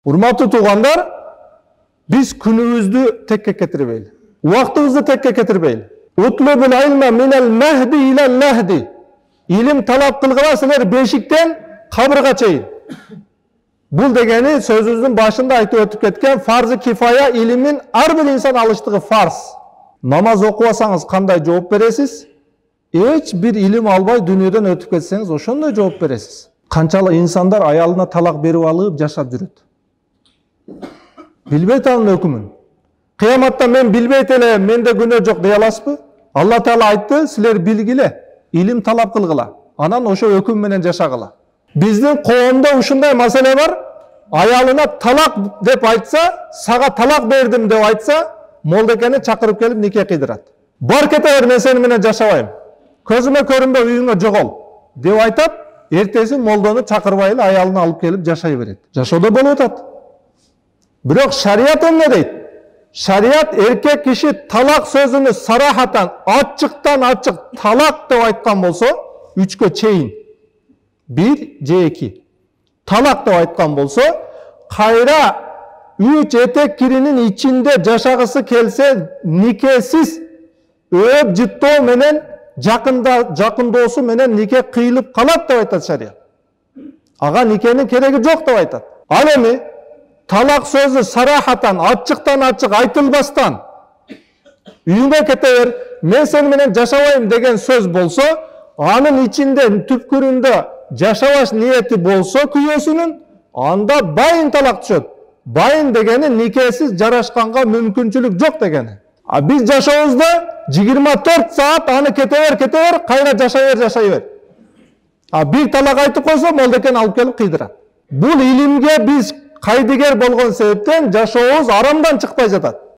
Урматтуу туугандар, biz күнүбүздү текке кетирбейли. Убактыбызды текке кетирбейли. Утлубул илма минал махди илал лахди. Илим талап кылгыла силер бешиктен кабырга чейин. Бул дегени сөзүбүздүн башында айтып өтүп кеткен фарзы кифая илимин ар бир инсан алыштыгы фарз. Намаз окубасаңыз кандай жооп бересиз? Эч бир илим албай дүйнөдөн өтүп кетсеңиз ошондой жооп бересиз. Канчалык инсандар аялына талак берип алып жашап жүрөт. Билбейт анын өкүмүн. Кыяматта мен билбейт элем, менде күнөө жок дей аласызбы? Алла Таала айтты, силер билгиле, илим талап кылгыла, анан ошо өкүм менен жашагыла. Биздин коомдо ушундай маселе бар. Аялына талак деп айтса, сага талак бердим деп айтса, молдекени чакырып келип нике кыйдырат. Бар кете бер, мен сени менен жашабайм. Көзүмө көрүнбө, үйүңө жогол деп айтат. Эртеси молдону чакырбай эле аялын алып келип жашай берет. Жашоодо болуп атат. Бирок шарият эмне дейт? Шарият эркек киши талак сөзүнү сарахатан, ачыктан ачык талак деп айткан болсо, 3кө чейин 1 же 2 талак деп айткан болсо, кайра 3 этек киринин ичинде жашагысы келсе, никесиз өөп жыттоо менен жакындоосу менен нике кыйылып калат деп айтат шарият. Ага никенин кереги жок деп айтат. Ал эми талак сөзү сарахатан, ачыктан ачык айтылбастан, үйүңө кете бер, мен сени менен жашабайм деген сөз болсо, анын ичинде түпкүрүндө жашабаш ниети болсо күйөөсүнүн, анда байын талак түшөт. Байын дегени никесиз жарашканга мүмкүнчүлүк жок дегени. А биз жашообузда 24 саат аны кете бер, кайра жашай бер. А бир талак айтып койсо, молдекен алып келип кыйдырат. Бул илимге биз кайдыгер болгон себептен жашообуз арамдан чыкпай жатат.